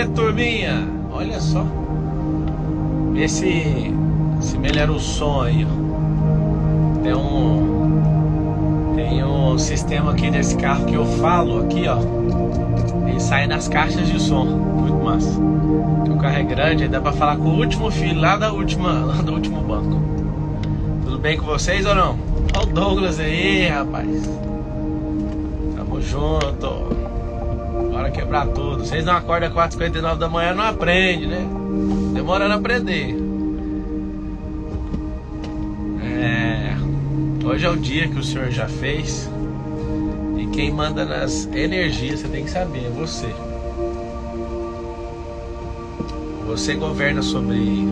Aê, turminha! Olha só. Vê se melhora o som aí, ó. Tem um sistema aqui desse carro que eu falo aqui, ó. Ele sai nas caixas de som. Muito massa. O carro é grande, aí dá pra falar com o último filho lá do último banco. Tudo bem com vocês ou não? Olha o Douglas aí, rapaz. Tamo junto. Bora quebrar tudo. Vocês não acordam às 4h59 da manhã, não aprende, né? Demorando a aprender. Hoje é o dia que o Senhor já fez. E quem manda nas energias, você tem que saber, é você. Você governa sobre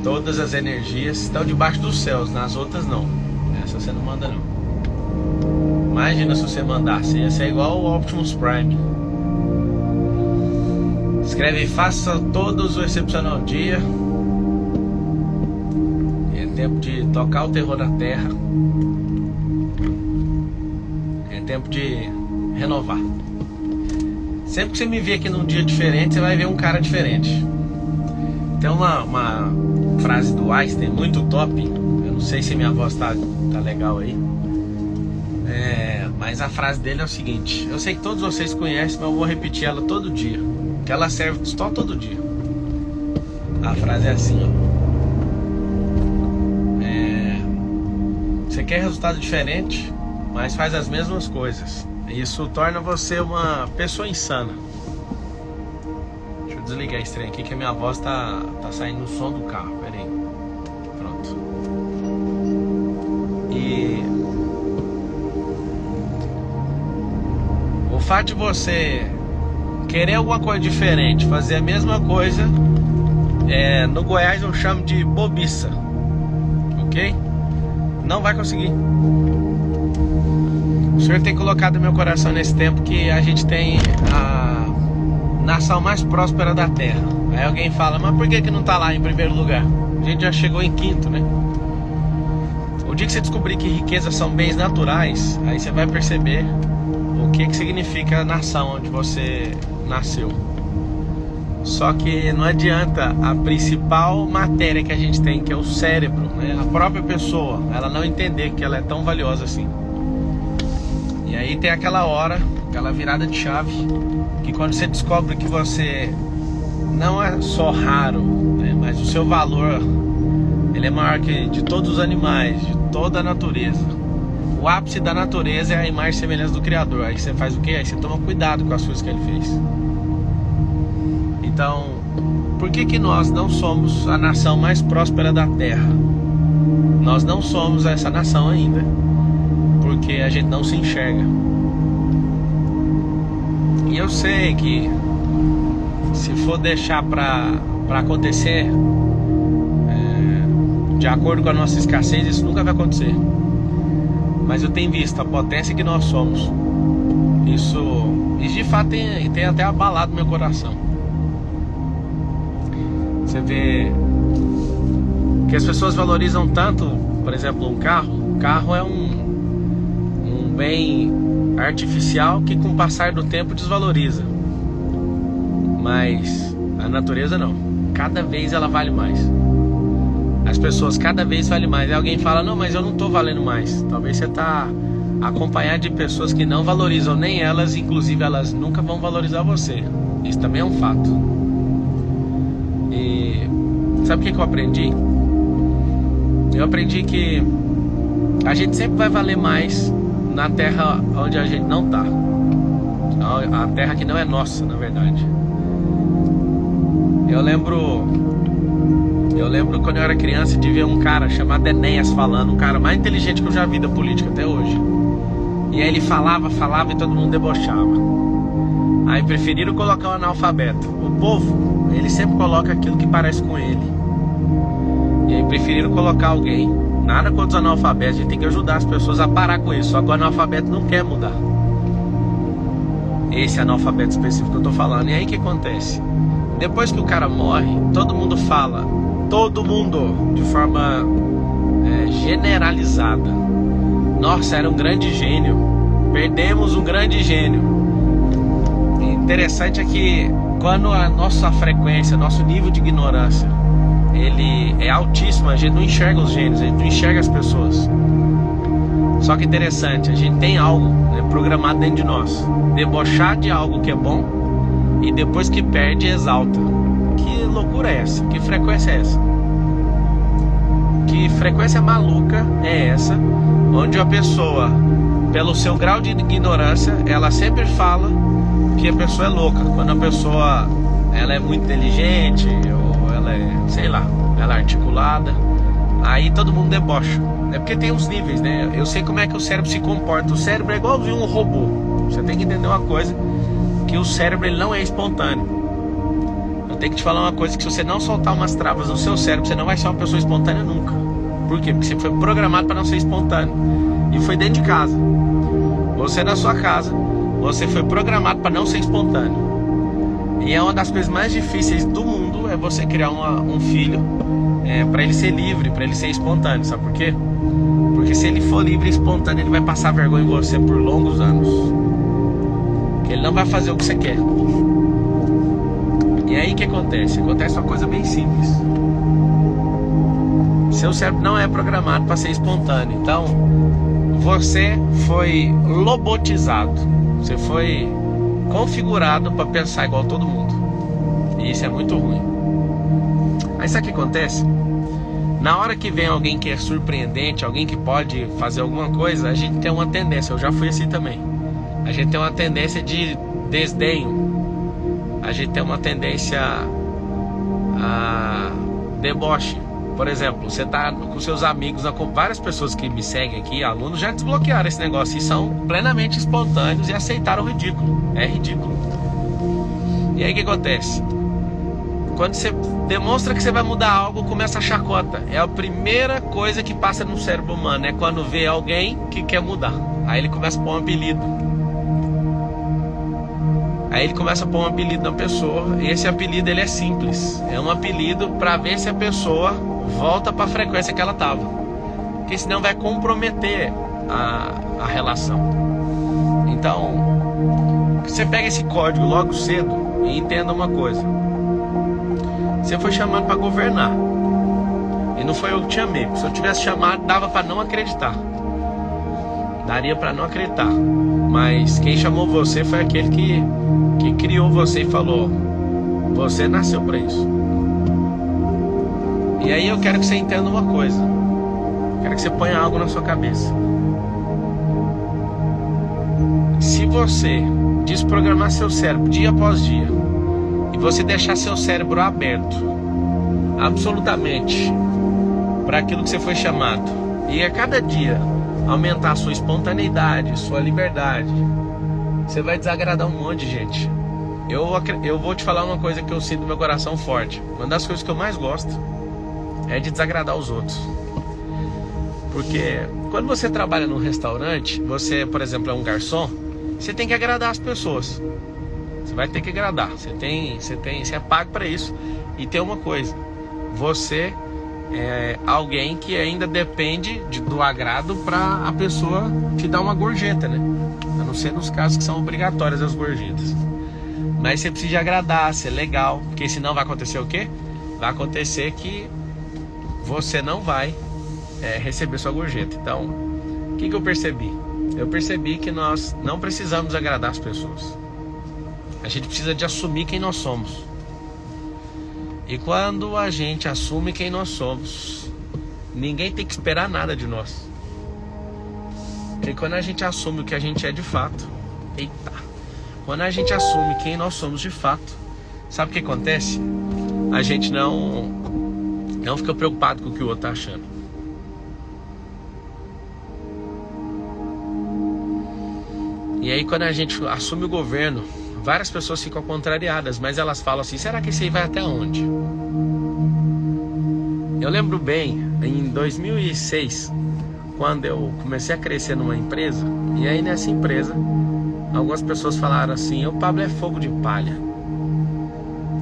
todas as energias que estão debaixo dos céus. Nas outras não. Essa você não manda não. Imagina se você mandasse. Ia ser igual o Optimus Prime. Escreve: faça todos o excepcional dia. É tempo de tocar o terror na terra. É tempo de renovar. Sempre que você me vê aqui num dia diferente, você vai ver um cara diferente. Tem uma frase do Einstein muito top. Eu não sei se minha voz tá legal aí. Mas a frase dele é o seguinte: eu sei que todos vocês conhecem, mas eu vou repetir ela todo dia, que ela serve só todo dia. A frase é assim, ó. Você quer resultado diferente, mas faz as mesmas coisas. Isso torna você uma pessoa insana. Deixa eu desligar esse trem aqui, que a minha voz tá saindo no som do carro. Pera aí. Pronto. E o fato de você querer alguma coisa diferente, fazer a mesma coisa, no Goiás eu chamo de bobiça. Ok? Não vai conseguir. O Senhor tem colocado no meu coração nesse tempo que a gente tem a nação mais próspera da terra. Aí alguém fala: mas por que não tá lá em primeiro lugar? A gente já chegou em quinto, né? O dia que você descobrir que riquezas são bens naturais, aí você vai perceber o que significa a nação onde você nasceu. Só que não adianta. A principal matéria que a gente tem, que é o cérebro, né? A própria pessoa, ela não entender que ela é tão valiosa assim. E aí tem aquela hora, aquela virada de chave, que quando você descobre que você não é só raro, né? Mas o seu valor, ele é maior que de todos os animais, de toda a natureza. O ápice da natureza é a imagem e semelhança do Criador. Aí você faz o quê? Aí você toma cuidado com as coisas que ele fez. Então, por que nós não somos a nação mais próspera da terra? Nós não somos essa nação ainda, porque a gente não se enxerga. E eu sei que se for deixar para acontecer, de acordo com a nossa escassez, isso nunca vai acontecer. Mas eu tenho visto a potência que nós somos. Isso de fato tem até abalado meu coração. Você vê que as pessoas valorizam tanto, por exemplo, um carro. O carro é um bem artificial que com o passar do tempo desvaloriza. Mas a natureza não. Cada vez ela vale mais. As pessoas cada vez valem mais. Aí alguém fala: não, mas eu não estou valendo mais. Talvez você está acompanhado de pessoas que não valorizam nem elas. Inclusive elas nunca vão valorizar você. Isso também é um fato. E sabe o que eu aprendi? Eu aprendi que a gente sempre vai valer mais na terra onde a gente não tá. A terra que não é nossa, na verdade. Eu lembro quando eu era criança de ver um cara chamado Enéas falando. Um cara mais inteligente que eu já vi da política até hoje. E aí ele falava e todo mundo debochava. Aí preferiram colocar um analfabeto. O povo, ele sempre coloca aquilo que parece com ele. E aí preferiram colocar alguém. Nada contra os analfabetos, a gente tem que ajudar as pessoas a parar com isso. Só que o analfabeto não quer mudar. Esse analfabeto específico que eu tô falando. E aí o que acontece? Depois que o cara morre, todo mundo fala. Todo mundo, de forma generalizada: nossa, era um grande gênio. Perdemos um grande gênio. interessante é que quando a nossa frequência, nosso nível de ignorância, ele é altíssimo, a gente não enxerga os gênios, a gente não enxerga as pessoas. Só que interessante, a gente tem algo, né, programado dentro de nós. Debochar de algo que é bom e depois que perde, exalta. Que loucura é essa? Que frequência é essa? Que frequência maluca é essa? Onde a pessoa, pelo seu grau de ignorância, ela sempre fala que a pessoa é louca. Quando a pessoa ela é muito inteligente, ou ela é, sei lá, ela é articulada, aí todo mundo debocha. É porque tem uns níveis, né? Eu sei como é que o cérebro se comporta. O cérebro é igualzinho um robô. Você tem que entender uma coisa, que o cérebro ele não é espontâneo. Eu tenho que te falar uma coisa, que se você não soltar umas travas no seu cérebro, você não vai ser uma pessoa espontânea nunca. Por quê? Porque você foi programado para não ser espontâneo. E foi dentro de casa. Você na sua casa, você foi programado para não ser espontâneo. E é uma das coisas mais difíceis do mundo, é você criar um filho para ele ser livre, para ele ser espontâneo. Sabe por quê? Porque se ele for livre e espontâneo, ele vai passar vergonha em você por longos anos. Porque ele não vai fazer o que você quer. E aí o que acontece? Acontece uma coisa bem simples. Seu cérebro não é programado para ser espontâneo. Então, você foi lobotizado. Você foi configurado para pensar igual todo mundo. E isso é muito ruim. Aí sabe o que acontece? Na hora que vem alguém que é surpreendente, alguém que pode fazer alguma coisa, a gente tem uma tendência, eu já fui assim também. A gente tem uma tendência de desdenho. A gente tem uma tendência a deboche. Por exemplo, você tá com seus amigos, várias pessoas que me seguem aqui, alunos, já desbloquearam esse negócio e são plenamente espontâneos e aceitaram o ridículo. É ridículo. E aí o que acontece? Quando você demonstra que você vai mudar algo, começa a chacota. É a primeira coisa que passa no cérebro humano. É quando vê alguém que quer mudar. Aí ele começa a pôr um apelido. Aí ele começa a pôr um apelido na pessoa. E esse apelido ele é simples. É um apelido para ver se a pessoa volta para a frequência que ela estava. Porque senão vai comprometer a relação. Então, você pega esse código logo cedo e entenda uma coisa. Você foi chamado para governar. E não foi eu que te chamei. Se eu tivesse chamado, dava para não acreditar. Daria para não acreditar. Mas quem chamou você foi aquele que criou você e falou: você nasceu para isso. E aí eu quero que você entenda uma coisa. Quero que você ponha algo na sua cabeça. Se você desprogramar seu cérebro dia após dia, e você deixar seu cérebro aberto absolutamente para aquilo que você foi chamado, e a cada dia aumentar a sua espontaneidade, sua liberdade, você vai desagradar um monte de gente. Eu vou te falar uma coisa que eu sinto no meu coração forte. Uma das coisas que eu mais gosto é de desagradar os outros. Porque quando você trabalha num restaurante, você, por exemplo, é um garçom, você tem que agradar as pessoas. Você vai ter que agradar. Você é pago para isso. E tem uma coisa: você é alguém que ainda depende do agrado para a pessoa te dar uma gorjeta, né? A não ser nos casos que são obrigatórias as gorjetas. Mas você precisa agradar, ser legal, porque senão vai acontecer o quê? Vai acontecer que você não vai receber sua gorjeta. Então, o que eu percebi? Eu percebi que nós não precisamos agradar as pessoas. A gente precisa de assumir quem nós somos. E quando a gente assume quem nós somos, ninguém tem que esperar nada de nós. E quando a gente assume o que a gente é de fato, quando a gente assume quem nós somos de fato, sabe o que acontece? A gente não fica preocupado com o que o outro está achando. E aí quando a gente assume o governo, várias pessoas ficam contrariadas, mas elas falam assim: será que esse aí vai até onde? Eu lembro bem, em 2006, quando eu comecei a crescer numa empresa, e aí nessa empresa, algumas pessoas falaram assim: o Pablo é fogo de palha.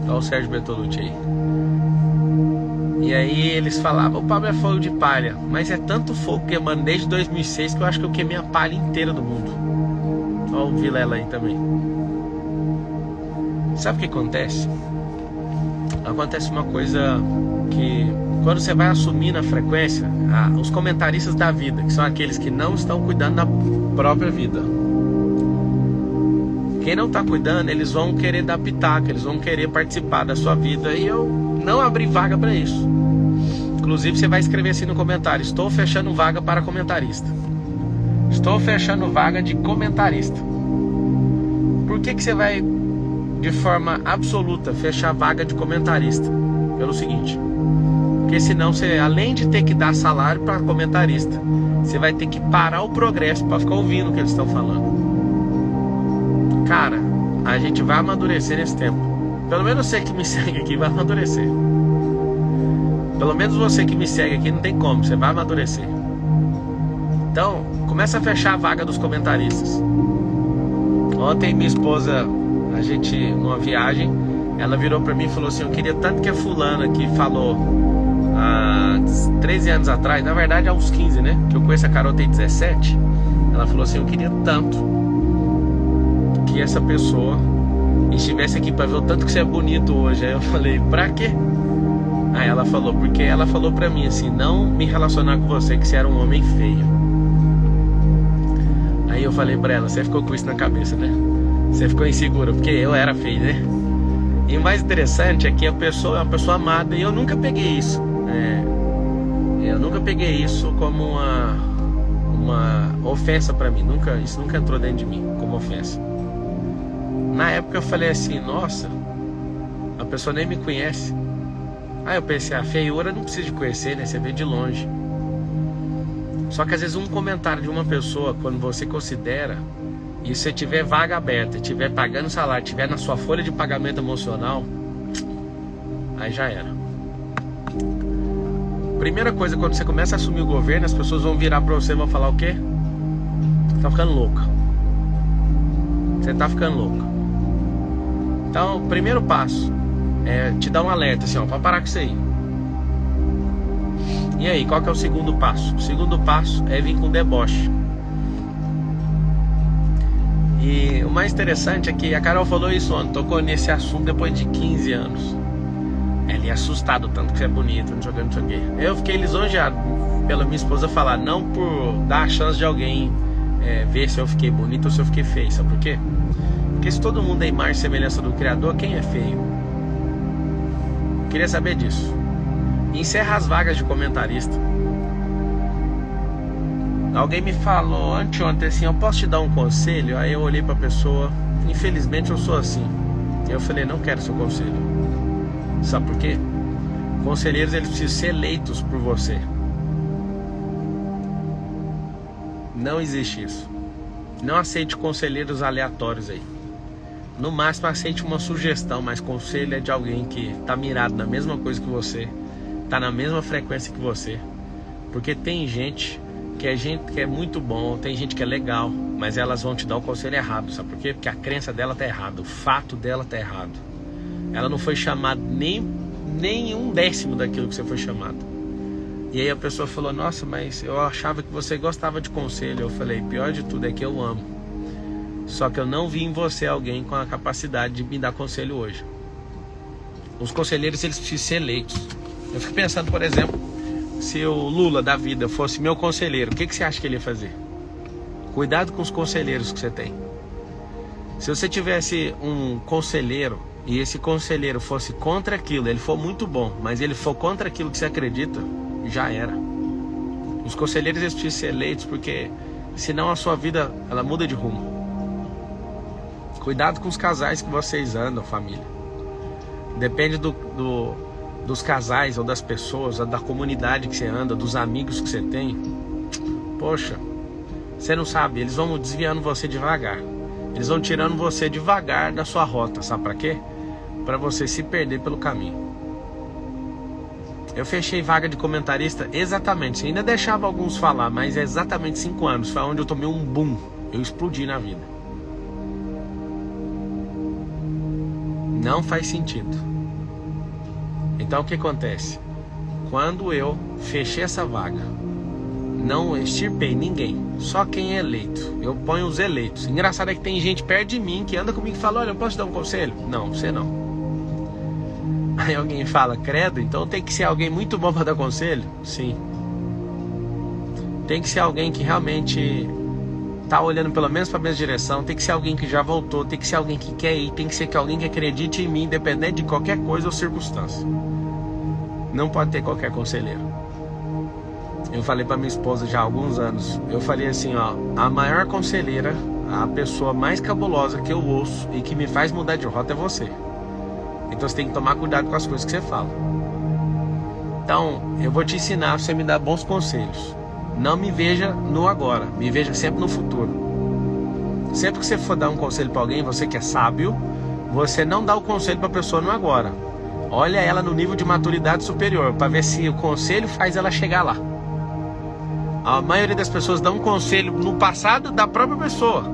Olha o Sérgio Bertolucci aí. E aí eles falavam: o Pablo é fogo de palha. Mas é tanto fogo queimando desde 2006 que eu acho que eu queimei a palha inteira do mundo. Olha o Vilela aí também. Sabe o que acontece? Acontece uma coisa que quando você vai assumir na frequência, os comentaristas da vida, que são aqueles que não estão cuidando da própria vida. Quem não está cuidando, eles vão querer dar pitaco, eles vão querer participar da sua vida, e eu não abri vaga para isso. Inclusive você vai escrever assim no comentário: estou fechando vaga para comentarista. Estou fechando vaga de comentarista. Por que você vai, de forma absoluta, fechar vaga de comentarista? Pelo seguinte: porque senão você, além de ter que dar salário para comentarista, você vai ter que parar o progresso para ficar ouvindo o que eles estão falando. Cara, a gente vai amadurecer nesse tempo. Pelo menos você que me segue aqui vai amadurecer. Pelo menos você que me segue aqui não tem como, você vai amadurecer. Então, começa a fechar a vaga dos comentaristas. Ontem minha esposa, a gente numa viagem, ela virou pra mim e falou assim: eu queria tanto que a fulana que falou há 13 anos atrás, na verdade há uns 15, né? Que eu conheço a Carol, tem 17. Ela falou assim: eu queria tanto que essa pessoa estivesse aqui pra ver o tanto que você é bonito hoje. Aí eu falei: pra quê? Aí ela falou: porque ela falou pra mim assim, não me relacionar com você, que você era um homem feio. Aí eu falei pra ela: você ficou com isso na cabeça, né? Você ficou insegura, porque eu era feio, né? E o mais interessante é que a pessoa é uma pessoa amada, e eu nunca peguei isso. Eu nunca peguei isso como uma ofensa pra mim. Isso nunca entrou dentro de mim como ofensa. Na época eu falei assim: nossa, a pessoa nem me conhece. Aí eu pensei: a feiura não precisa de conhecer, né? Você vê de longe. Só que às vezes um comentário de uma pessoa, quando você considera, e se você tiver vaga aberta, tiver pagando salário, tiver na sua folha de pagamento emocional, aí já era. Primeira coisa, quando você começa a assumir o governo, as pessoas vão virar pra você e vão falar o quê? Você tá ficando louca. Você tá ficando louca. Então, o primeiro passo é te dar um alerta, assim, ó, pra parar com isso aí. E aí, qual que é o segundo passo? O segundo passo é vir com deboche. E o mais interessante é que a Carol falou isso ontem, tocou nesse assunto depois de 15 anos. Ela ia assustado tanto que você é bonito, não sei o quê. Eu fiquei lisonjeado pela minha esposa falar, não por dar a chance de alguém ver se eu fiquei bonito ou se eu fiquei feio. Sabe por quê? Porque se todo mundo é imagem e semelhança do Criador, quem é feio? Queria saber disso. Encerra as vagas de comentarista. Alguém me falou anteontem assim: eu posso te dar um conselho? Aí eu olhei pra pessoa: infelizmente eu sou assim. Eu falei: não quero seu conselho. Sabe por quê? Conselheiros, eles precisam ser eleitos por você. Não existe isso. Não aceite conselheiros aleatórios aí. No máximo aceite uma sugestão, mas conselho é de alguém que tá mirado na mesma coisa que você, tá na mesma frequência que você. Porque tem gente que é muito bom, tem gente que é legal, mas elas vão te dar o conselho errado. Sabe por quê? Porque a crença dela tá errada, o fato dela tá errado. Ela não foi chamada nem 1/10 daquilo que você foi chamado. E aí a pessoa falou: nossa, mas eu achava que você gostava de conselho. Eu falei: pior de tudo é que eu amo. Só que eu não vi em você alguém com a capacidade de me dar conselho hoje. Os conselheiros, eles precisam ser eleitos. Eu fico pensando, por exemplo, se o Lula da vida fosse meu conselheiro, o que você acha que ele ia fazer? Cuidado com os conselheiros que você tem. Se você tivesse um conselheiro e esse conselheiro fosse contra aquilo, ele for muito bom, mas ele for contra aquilo que você acredita, já era. Os conselheiros, eles precisam ser eleitos, porque senão a sua vida, ela muda de rumo. Cuidado com os casais que vocês andam, família. Depende dos casais ou das pessoas, ou da comunidade que você anda, dos amigos que você tem. Poxa, você não sabe, eles vão desviando você devagar. Eles vão tirando você devagar da sua rota. Sabe pra quê? Pra você se perder pelo caminho. Eu fechei vaga de comentarista exatamente, ainda deixava alguns falar, mas é exatamente 5 anos. Foi onde eu tomei um boom. Eu explodi na vida. Não faz sentido. Então o que acontece? Quando eu fechei essa vaga, não extirpei ninguém, só quem é eleito. Eu ponho os eleitos. Engraçado é que tem gente perto de mim que anda comigo e fala: olha, eu posso te dar um conselho? Não, você não. Aí alguém fala: credo, então tem que ser alguém muito bom para dar conselho? Sim. Tem que ser alguém que realmente tá olhando pelo menos para a mesma direção. Tem que ser alguém que já voltou. Tem que ser alguém que quer ir. Tem que ser alguém que acredite em mim, independente de qualquer coisa ou circunstância. Não pode ter qualquer conselheiro. Eu falei para minha esposa já há alguns anos. Eu falei assim, ó: a maior conselheira, a pessoa mais cabulosa que eu ouço e que me faz mudar de rota é você. Então você tem que tomar cuidado com as coisas que você fala. Então eu vou te ensinar pra você me dar bons conselhos. Não me veja no agora, me veja sempre no futuro. Sempre que você for dar um conselho para alguém, você que é sábio, você não dá o conselho para a pessoa no agora. Olha ela no nível de maturidade superior, para ver se o conselho faz ela chegar lá. A maioria das pessoas dá um conselho no passado da própria pessoa,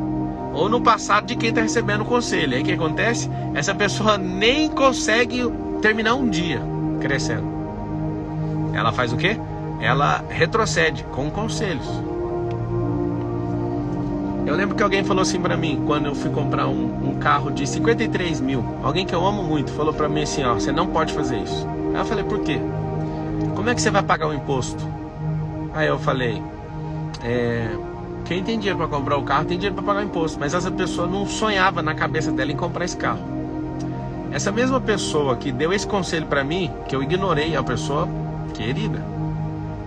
ou no passado de quem está recebendo o conselho. Aí o que acontece? Essa pessoa nem consegue terminar um dia crescendo. Ela faz o quê? Ela retrocede com conselhos. Eu lembro que alguém falou assim pra mim, quando eu fui comprar um carro de 53 mil. Alguém que eu amo muito falou pra mim assim, ó: você não pode fazer isso. Aí eu falei: por quê? Como é que você vai pagar o imposto? Aí eu falei: quem tem dinheiro pra comprar o carro tem dinheiro pra pagar o imposto. Mas essa pessoa não sonhava na cabeça dela em comprar esse carro. Essa mesma pessoa que deu esse conselho pra mim, que eu ignorei, é uma pessoa querida.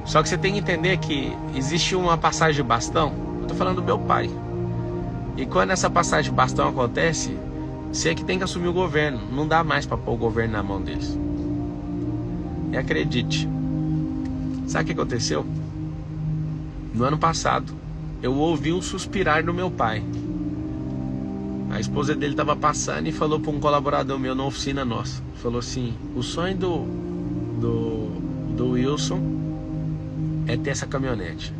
Só que você tem que entender que existe uma passagem de bastão. Eu tô falando do meu pai. E quando essa passagem de bastão acontece, você é que tem que assumir o governo. Não dá mais para pôr o governo na mão deles. E acredite, sabe o que aconteceu? No ano passado, eu ouvi um suspirar do meu pai. A esposa dele estava passando e falou para um colaborador meu na oficina nossa. Falou assim: o sonho do Wilson é ter essa caminhonete.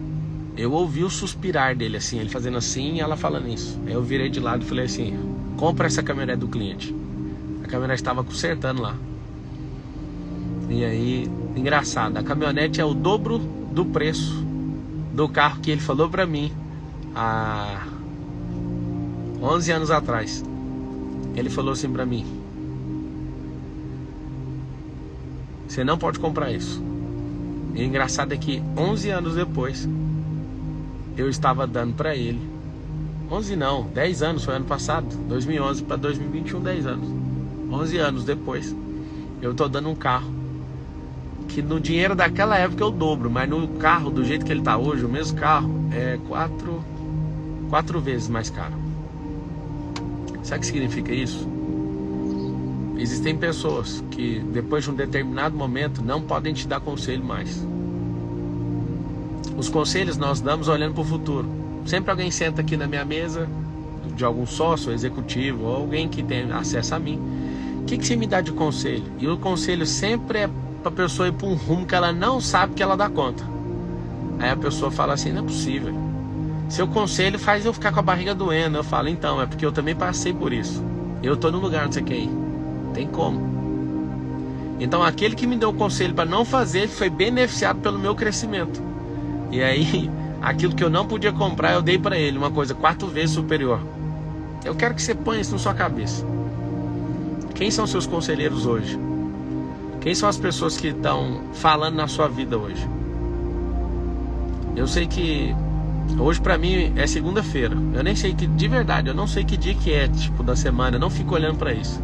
Eu ouvi o suspirar dele assim, ele fazendo assim e ela falando isso. Aí eu virei de lado e falei assim: compra essa caminhonete do cliente. A caminhonete estava consertando lá. E aí, engraçado, a caminhonete é o dobro do preço do carro que ele falou pra mim há 11 anos atrás. Ele falou assim pra mim: você não pode comprar isso. E o engraçado é que 11 anos depois eu estava dando para ele 11 não, 10 anos, foi ano passado, 2011 para 2021, 10 anos. 11 anos depois eu tô dando um carro que no dinheiro daquela época eu dobro, mas no carro do jeito que ele tá hoje, o mesmo carro é quatro vezes mais caro. Sabe o que significa isso? Existem pessoas que depois de um determinado momento não podem te dar conselho mais. Os conselhos nós damos olhando para o futuro. Sempre alguém senta aqui na minha mesa, de algum sócio, executivo, ou alguém que tem acesso a mim. O que você me dá de conselho? E o conselho sempre é para a pessoa ir para um rumo que ela não sabe que ela dá conta. Aí a pessoa fala assim: não é possível. Seu conselho faz eu ficar com a barriga doendo. Eu falo: então, é porque eu também passei por isso. Eu estou no lugar onde você quer ir. Tem como. Então aquele que me deu o conselho para não fazer foi beneficiado pelo meu crescimento. E aí aquilo que eu não podia comprar eu dei para ele, uma coisa 4 vezes superior. Eu quero que você ponha isso na sua cabeça. Quem são seus conselheiros hoje? Quem são as pessoas que estão falando na sua vida hoje? Eu sei que hoje pra mim é segunda-feira. Eu nem sei que, de verdade, eu não sei que dia que é, tipo, da semana. Eu não fico olhando pra isso.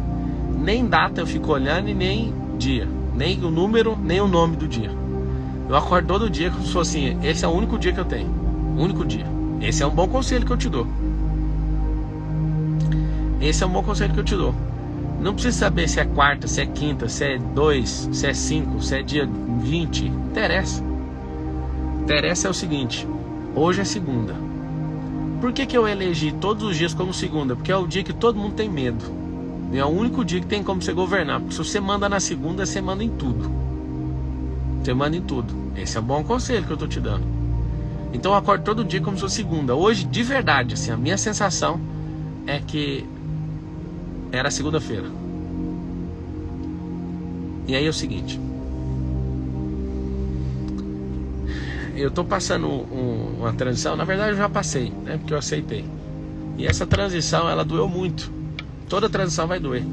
Nem data eu fico olhando e nem dia. Nem o número, nem o nome do dia. Eu acordo todo dia como se fosse assim: esse é o único dia que eu tenho. O único dia. Esse é um bom conselho que eu te dou. Esse é um bom conselho que eu te dou. Não precisa saber se é quarta, se é quinta, se é 2, se é 5, se é dia 20. Não interessa. Interessa é o seguinte: hoje é segunda. Por que eu elegi todos os dias como segunda? Porque é o dia que todo mundo tem medo. E é o único dia que tem como você governar. Porque se você manda na segunda, você manda em tudo. Você manda em tudo. Esse é um bom conselho que eu tô te dando. Então eu acordo todo dia como se fosse segunda. Hoje, de verdade, assim, a minha sensação é que era segunda-feira. E aí é o seguinte: eu tô passando uma transição. Na verdade eu já passei, né? Porque eu aceitei. E essa transição, ela doeu muito. Toda transição vai doer.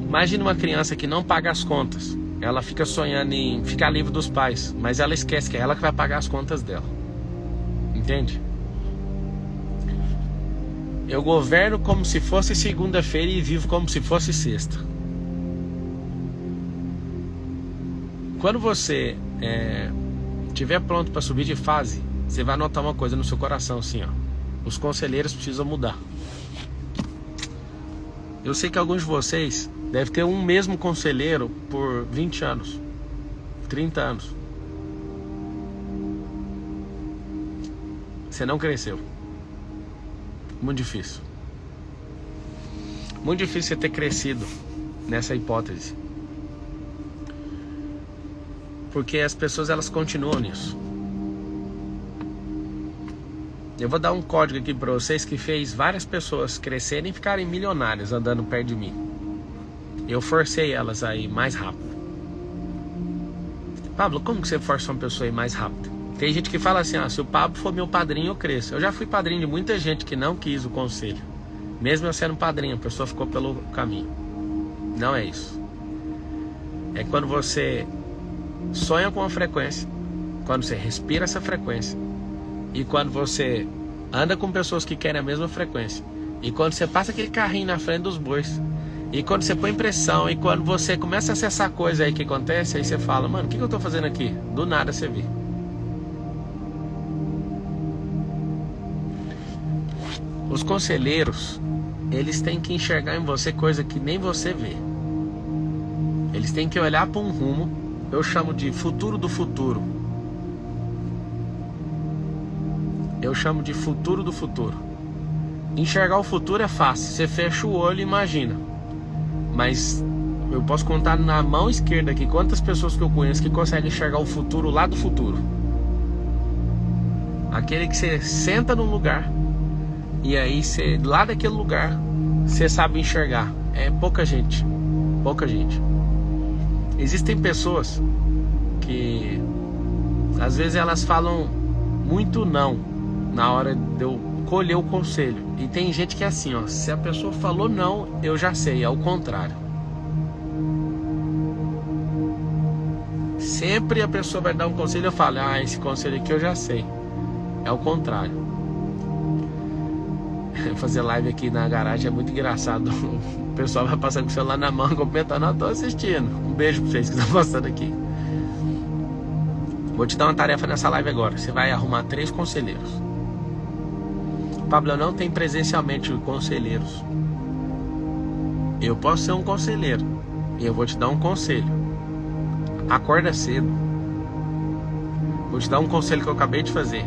Imagina uma criança que não paga as contas. Ela fica sonhando em ficar livre dos pais, mas ela esquece que é ela que vai pagar as contas dela. Entende? Eu governo como se fosse segunda-feira e vivo como se fosse sexta. Quando você estiver pronto para subir de fase, você vai notar uma coisa no seu coração assim, ó. Os conselheiros precisam mudar. Eu sei que alguns de vocês devem ter um mesmo conselheiro por 20 anos, 30 anos. Você não cresceu. Muito difícil. Muito difícil você ter crescido nessa hipótese. Porque as pessoas, elas continuam nisso. Eu vou dar um código aqui para vocês que fez várias pessoas crescerem e ficarem milionárias andando perto de mim. Eu forcei elas a ir mais rápido. Pablo, como que você força uma pessoa a ir mais rápido? Tem gente que fala assim, se o Pablo for meu padrinho, eu cresço. Eu já fui padrinho de muita gente que não quis o conselho. Mesmo eu sendo padrinho, a pessoa ficou pelo caminho. Não é isso. É quando você sonha com uma frequência, quando você respira essa frequência, e quando você anda com pessoas que querem a mesma frequência, e quando você passa aquele carrinho na frente dos bois, e quando você põe pressão, e quando você começa a acessar coisa aí que acontece, aí você fala, mano, o que eu tô fazendo aqui? Do nada você vê. Os conselheiros, eles têm que enxergar em você coisa que nem você vê. Eles têm que olhar para um rumo, eu chamo de futuro do futuro. Eu chamo de futuro do futuro. Enxergar o futuro é fácil, você fecha o olho e imagina. Mas eu posso contar na mão esquerda aqui quantas pessoas que eu conheço que conseguem enxergar o futuro lá do futuro. Aquele que você senta num lugar e aí você, lá daquele lugar, você sabe enxergar. É pouca gente. Pouca gente. Existem pessoas que às vezes elas falam muito não na hora de eu colher o conselho. E tem gente que é assim, se a pessoa falou não, eu já sei, é o contrário. Sempre a pessoa vai dar um conselho e eu falo, esse conselho aqui eu já sei. É o contrário. Fazer live aqui na garagem é muito engraçado. O pessoal vai passando com o celular na mão, comentando, eu tô assistindo. Um beijo pra vocês que estão passando aqui. Vou te dar uma tarefa nessa live agora. Você vai arrumar 3 conselheiros. Pablo, eu não tenho presencialmente conselheiros. Eu posso ser um conselheiro e eu vou te dar um conselho. Acorda cedo. Vou te dar um conselho que eu acabei de fazer.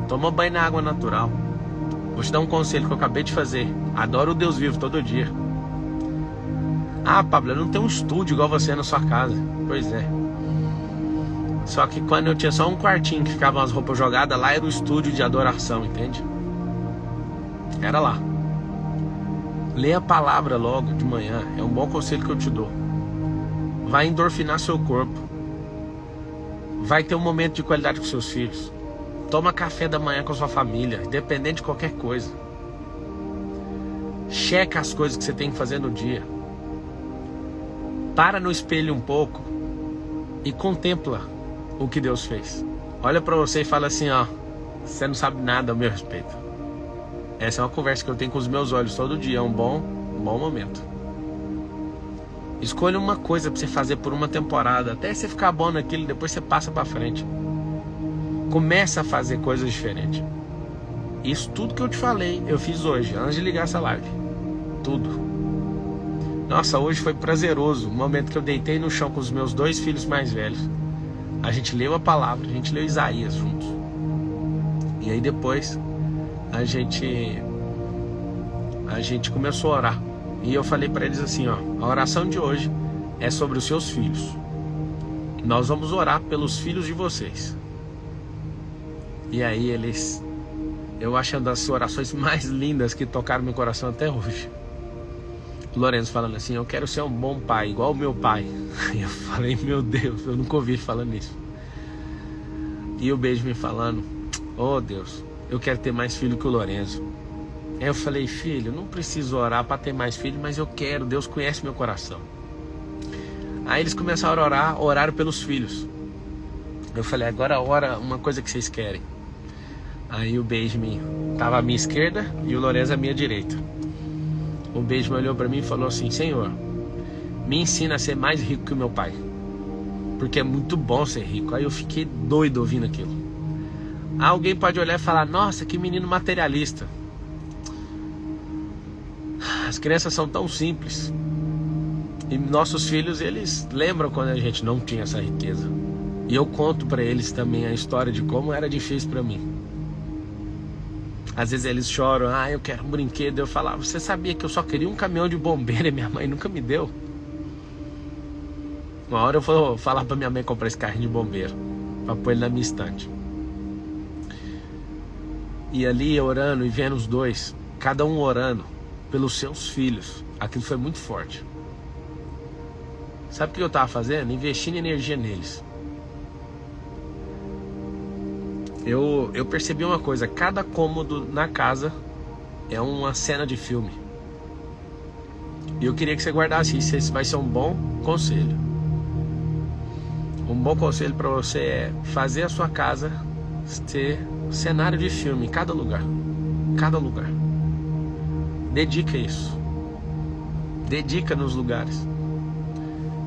Toma banho na água natural. Vou te dar um conselho que eu acabei de fazer. Adoro o Deus vivo todo dia. Pablo, eu não tenho um estúdio igual você na sua casa. Pois é. Só que quando eu tinha só um quartinho que ficavam as roupas jogadas, lá era o estúdio de adoração, entende? Era lá. Lê a palavra logo de manhã. É um bom conselho que eu te dou. Vai endorfinar seu corpo. Vai ter um momento de qualidade com seus filhos. Toma café da manhã com a sua família, independente de qualquer coisa. Checa as coisas que você tem que fazer no dia. Para no espelho um pouco e contempla o que Deus fez. Olha para você e fala assim, você não sabe nada ao meu respeito. Essa é uma conversa que eu tenho com os meus olhos todo dia, é um bom momento. Escolha uma coisa para você fazer por uma temporada, até você ficar bom naquilo, depois você passa para frente. Começa a fazer coisas diferentes. Isso tudo que eu te falei, eu fiz hoje, antes de ligar essa live. Tudo. Nossa, hoje foi prazeroso, o momento que eu deitei no chão com os meus 2 filhos mais velhos. A gente leu a palavra, a gente leu Isaías juntos. E aí depois a gente começou a orar. E eu falei para eles assim, a oração de hoje é sobre os seus filhos. Nós vamos orar pelos filhos de vocês. E aí eu acho uma das orações mais lindas que tocaram meu coração até hoje. Lourenço falando assim, eu quero ser um bom pai, igual o meu pai. E eu falei, meu Deus, eu nunca ouvi ele falando isso. E o Beijo me falando: oh Deus, eu quero ter mais filho que o Lorenzo. Aí eu falei: filho, não preciso orar para ter mais filho, mas eu quero, Deus conhece meu coração. Aí eles começaram a orar, oraram pelos filhos. Eu falei: agora ora uma coisa que vocês querem. Aí o Benjamin estava à minha esquerda e o Lorenzo à minha direita. O Benjamin olhou para mim e falou assim: Senhor, me ensina a ser mais rico que o meu pai, porque é muito bom ser rico. Aí eu fiquei doido ouvindo aquilo. Alguém pode olhar e falar: nossa, que menino materialista. As crianças são tão simples. E nossos filhos, eles lembram quando a gente não tinha essa riqueza. E eu conto para eles também a história de como era difícil para mim. Às vezes eles choram: ah, eu quero um brinquedo. Eu falava: você sabia que eu só queria um caminhão de bombeiro e minha mãe nunca me deu? Uma hora eu vou falar pra minha mãe comprar esse carrinho de bombeiro pra pôr ele na minha estante. E ali orando e vendo os dois, cada um orando pelos seus filhos, aquilo foi muito forte. Sabe o que eu tava fazendo? Investindo energia neles. Eu percebi uma coisa: cada cômodo na casa é uma cena de filme. E eu queria que você guardasse isso. Esse vai ser um bom conselho. Um bom conselho para você é fazer a sua casa ter cenário de filme em cada lugar. Cada lugar. Dedica isso. Dedica nos lugares.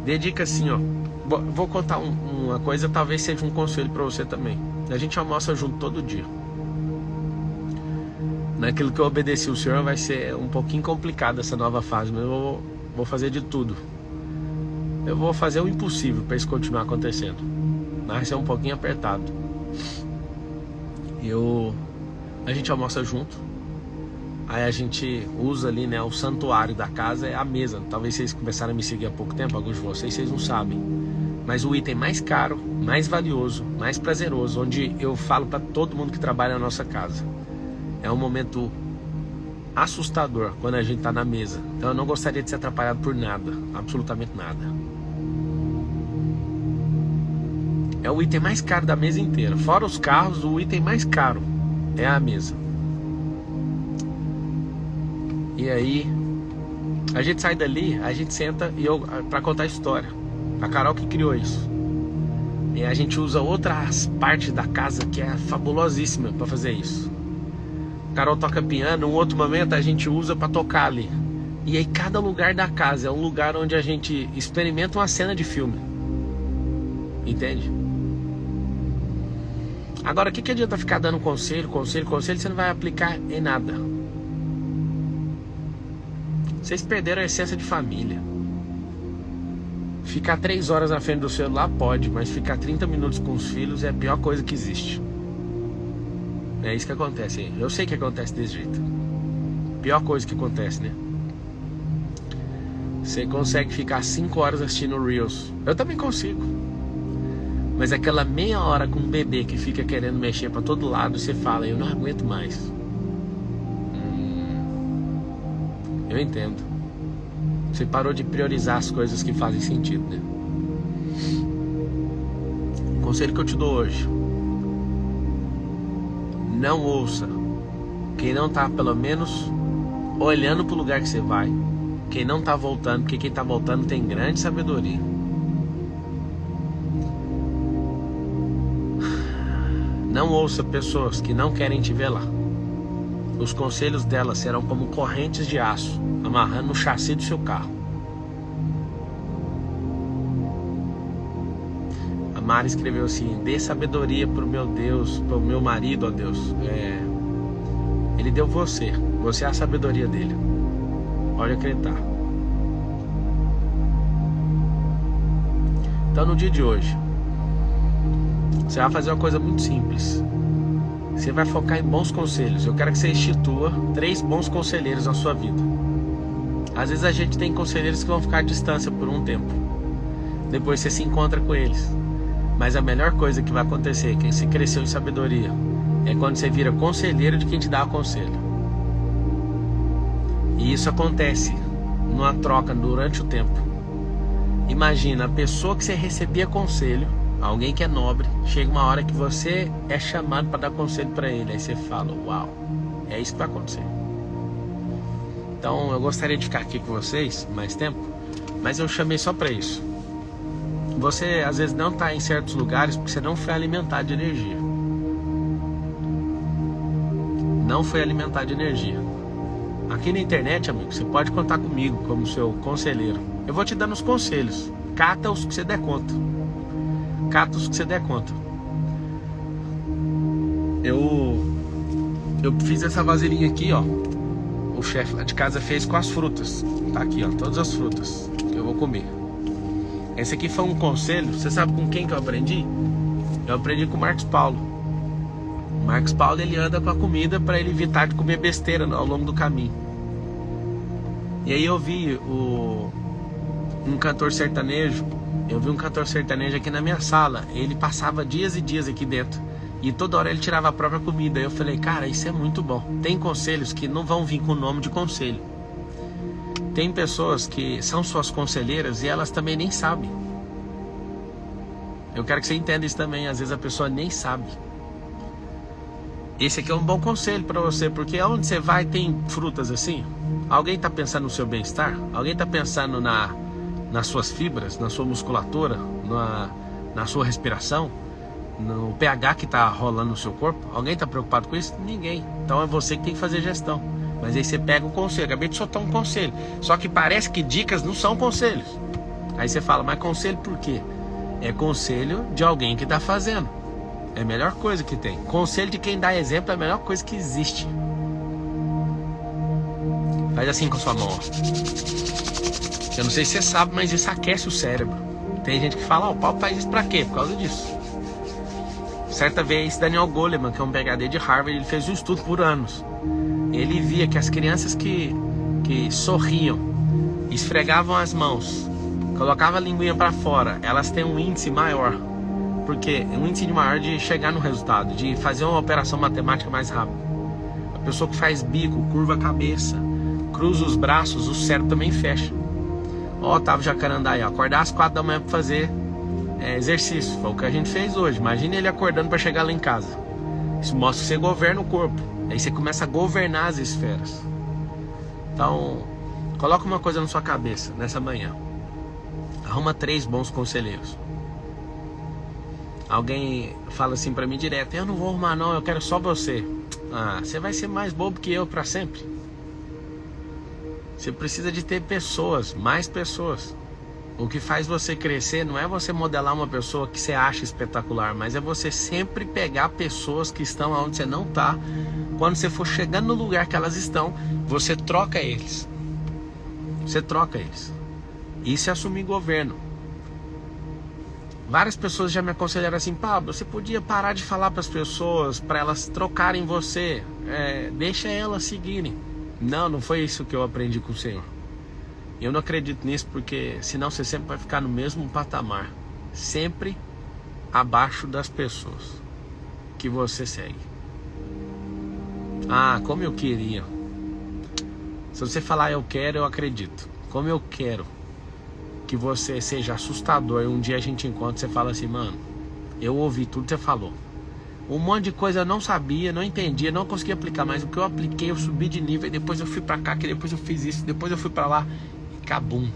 Dedica assim, ó. Vou contar uma coisa, talvez seja um conselho para você também. A gente almoça junto todo dia. Naquilo que eu obedeci o Senhor vai ser um pouquinho complicado essa nova fase, mas eu vou fazer de tudo. Eu vou fazer o impossível para isso continuar acontecendo. Mas vai ser um pouquinho apertado. A gente almoça junto. Aí a gente usa ali, né, o santuário da casa é a mesa. Talvez vocês começaram a me seguir há pouco tempo, alguns de vocês não sabem. Mas o item mais caro, mais valioso, mais prazeroso, onde eu falo para todo mundo que trabalha na nossa casa. É um momento assustador quando a gente está na mesa. Então eu não gostaria de ser atrapalhado por nada, absolutamente nada. É o item mais caro da mesa inteira. Fora os carros, o item mais caro é a mesa. E aí, a gente sai dali, a gente senta para contar a história. A Carol que criou isso. E a gente usa outras partes da casa que é fabulosíssima para fazer isso. A Carol toca piano, um outro momento a gente usa para tocar ali. E aí cada lugar da casa é um lugar onde a gente experimenta uma cena de filme. Entende? Agora, o que adianta ficar dando conselho, você não vai aplicar em nada. Vocês perderam a essência de família. Ficar 3 horas na frente do celular pode, mas ficar 30 minutos com os filhos é a pior coisa que existe. É isso que acontece aí. Eu sei que acontece desse jeito. Pior coisa que acontece, né? Você consegue ficar 5 horas assistindo Reels. Eu também consigo. Mas aquela meia hora com um bebê que fica querendo mexer pra todo lado, você fala: eu não aguento mais. Eu entendo. Você parou de priorizar as coisas que fazem sentido, né? O conselho que eu te dou hoje: não ouça quem não tá pelo menos olhando pro lugar que você vai. Quem não tá voltando, porque quem tá voltando tem grande sabedoria. Não ouça pessoas que não querem te ver lá. Os conselhos delas serão como correntes de aço amarrando no chassi do seu carro. A Mari escreveu assim: dê sabedoria pro meu Deus, pro meu marido, ó Deus. Ele deu você é a sabedoria dele. Pode acreditar. Então no dia de hoje, você vai fazer uma coisa muito simples. Você vai focar em bons conselhos. Eu quero que você institua 3 bons conselheiros na sua vida. Às vezes a gente tem conselheiros que vão ficar à distância por um tempo. Depois você se encontra com eles. Mas a melhor coisa que vai acontecer, quem se cresceu em sabedoria, é quando você vira conselheiro de quem te dá o conselho. E isso acontece numa troca durante o tempo. Imagina, a pessoa que você recebia conselho, alguém que é nobre, chega uma hora que você é chamado para dar conselho para ele. Aí você fala, uau, é isso que vai acontecer. Então eu gostaria de ficar aqui com vocês mais tempo, mas eu chamei só para isso. Você às vezes não está em certos lugares porque você não foi alimentado de energia. Não foi alimentado de energia. Aqui na internet, amigo, você pode contar comigo como seu conselheiro. Eu vou te dando os conselhos. Cata os que você der conta. Cata os que você der conta. Eu fiz essa vasilhinha aqui, ó. O chefe lá de casa fez com as frutas. Tá aqui, ó, todas as frutas que eu vou comer. Esse aqui foi um conselho. Você sabe com quem que eu aprendi? Eu aprendi com o Marcos Paulo. O Marcos Paulo, ele anda com a comida para ele evitar de comer besteira ao longo do caminho. E aí eu vi um cantor sertanejo. Eu vi um cantor sertanejo aqui na minha sala. Ele passava dias e dias aqui dentro. E toda hora ele tirava a própria comida. Eu falei, cara, isso é muito bom. Tem conselhos que não vão vir com o nome de conselho. Tem pessoas que são suas conselheiras e elas também nem sabem. Eu quero que você entenda isso também. Às vezes a pessoa nem sabe. Esse aqui é um bom conselho para você, porque onde você vai tem frutas assim. Alguém está pensando no seu bem-estar? Alguém está pensando nas suas fibras, na sua musculatura, na sua respiração, no pH que está rolando no seu corpo? Alguém está preocupado com isso? Ninguém. Então é você que tem que fazer gestão. Mas aí você pega o conselho. Acabei de soltar um conselho. Só que parece que dicas não são conselhos. Aí você fala, mas conselho por quê? É conselho de alguém que está fazendo. É a melhor coisa que tem. Conselho de quem dá exemplo é a melhor coisa que existe. Faz assim com a sua mão, ó. Eu não sei se você sabe, mas isso aquece o cérebro. Tem gente que fala, o Paulo faz isso pra quê? Por causa disso. Certa vez, Daniel Goleman, que é um PhD de Harvard, ele fez um estudo por anos. Ele via que as crianças que sorriam, esfregavam as mãos, colocavam a linguinha para fora, elas têm um índice maior. Porque um índice maior de chegar no resultado, de fazer uma operação matemática mais rápido. A pessoa que faz bico, curva a cabeça, cruza os braços, o cérebro também fecha. Ó, Otávio Jacarandá, acordar às 4 da manhã para fazer exercício. Foi o que a gente fez hoje. Imagine ele acordando para chegar lá em casa. Isso mostra que você governa o corpo. Aí você começa a governar as esferas. Então, coloca uma coisa na sua cabeça nessa manhã. Arruma 3 bons conselheiros. Alguém fala assim pra mim direto, eu não vou arrumar não, eu quero só você. Ah, você vai ser mais bobo que eu pra sempre. Você precisa de ter pessoas, mais pessoas. O que faz você crescer não é você modelar uma pessoa que você acha espetacular, mas é você sempre pegar pessoas que estão onde você não está. Quando você for chegando no lugar que elas estão, você troca eles. Você troca eles. Isso é assumir governo. Várias pessoas já me aconselharam assim, Pablo, você podia parar de falar para as pessoas, para elas trocarem você, deixa elas seguirem. Não foi isso que eu aprendi com o Senhor. Eu não acredito nisso porque senão você sempre vai ficar no mesmo patamar, sempre abaixo das pessoas que você segue. Ah, como eu queria. Se você falar eu quero, eu acredito. Como eu quero que você seja assustador e um dia a gente encontra e você fala assim, mano, eu ouvi tudo que você falou. Um monte de coisa eu não sabia, não entendia, não conseguia aplicar, mas o que eu apliquei, eu subi de nível, e depois eu fui pra cá, que depois eu fiz isso, depois eu fui pra lá, e cabum.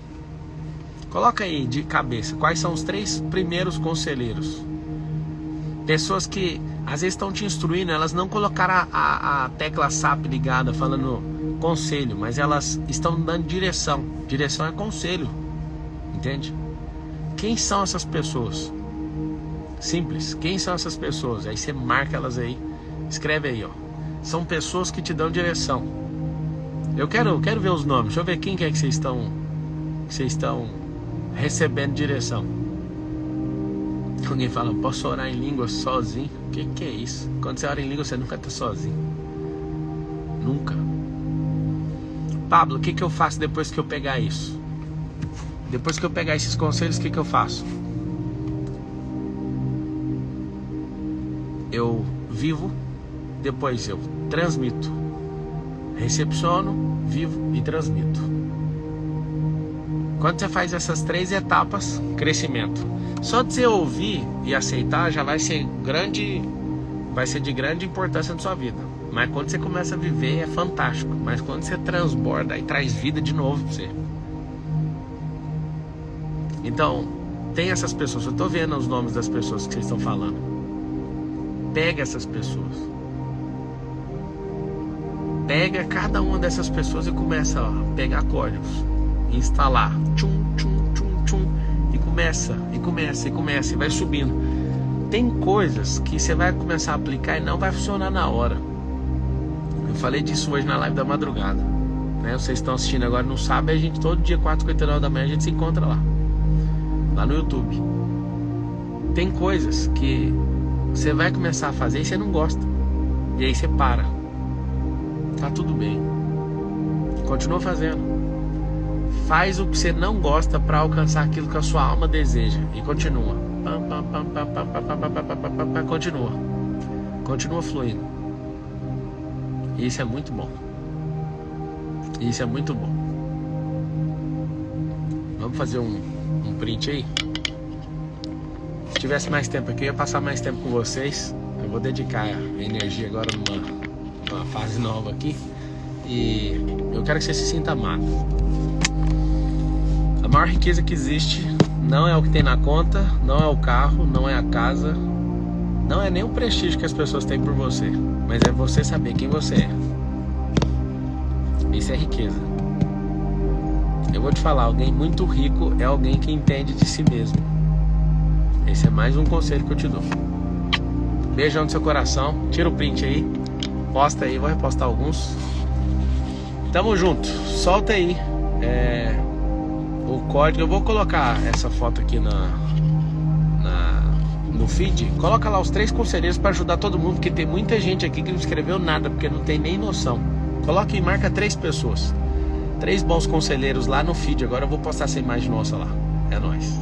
Coloca aí de cabeça, quais são os 3 primeiros conselheiros? Pessoas que às vezes estão te instruindo, elas não colocaram a tecla SAP ligada falando conselho, mas elas estão dando direção. Direção é conselho. Entende? Quem são essas pessoas? Simples. Quem são essas pessoas? Aí você marca elas aí. Escreve aí, ó. São pessoas que te dão direção. Eu quero ver os nomes. Deixa eu ver quem que é que vocês estão recebendo direção. Alguém fala, posso orar em língua sozinho? O que é isso? Quando você ora em língua, você nunca está sozinho. Nunca. Pablo, o que eu faço depois que eu pegar isso? Depois que eu pegar esses conselhos, o que eu faço? Eu vivo, depois eu transmito. Recepciono, vivo e transmito. Quando você faz essas 3 etapas, crescimento. Só de você ouvir e aceitar já vai ser de grande importância na sua vida. Mas quando você começa a viver é fantástico. Mas quando você transborda e traz vida de novo pra você. Então, tem essas pessoas. Eu tô vendo os nomes das pessoas que vocês estão falando. Pega essas pessoas. Pega cada uma dessas pessoas e começa a pegar códigos. Instalar. Tchum, tchum, tchum, tchum. E começa. E vai subindo. Tem coisas que você vai começar a aplicar e não vai funcionar na hora. Eu falei disso hoje na live da madrugada, né? Vocês estão assistindo agora no sábado, a gente todo dia 4h59 da manhã a gente se encontra lá no YouTube. Tem coisas que você vai começar a fazer e você não gosta, e aí você para. Tá tudo bem, continua fazendo. Faz o que você não gosta para alcançar aquilo que a sua alma deseja, e continua. Continua fluindo. Isso é muito bom. Isso é muito bom. Vamos fazer um print aí. Se tivesse mais tempo aqui, eu ia passar mais tempo com vocês. Eu vou dedicar a energia agora numa fase nova aqui. E eu quero que você se sinta amado. A maior riqueza que existe não é o que tem na conta, não é o carro, não é a casa, não é nem o prestígio que as pessoas têm por você, mas é você saber quem você é. Isso é riqueza. Eu vou te falar, alguém muito rico é alguém que entende de si mesmo. Esse é mais um conselho que eu te dou. Beijão no seu coração. Tira o print aí, posta aí, vou repostar alguns. Tamo junto, solta aí o código. Eu vou colocar essa foto aqui no feed. Coloca lá os 3 conselheiros para ajudar todo mundo, porque tem muita gente aqui que não escreveu nada, porque não tem nem noção. Coloca e marca 3 pessoas, 3 bons conselheiros lá no feed. Agora eu vou postar essa imagem nossa lá. É nóis.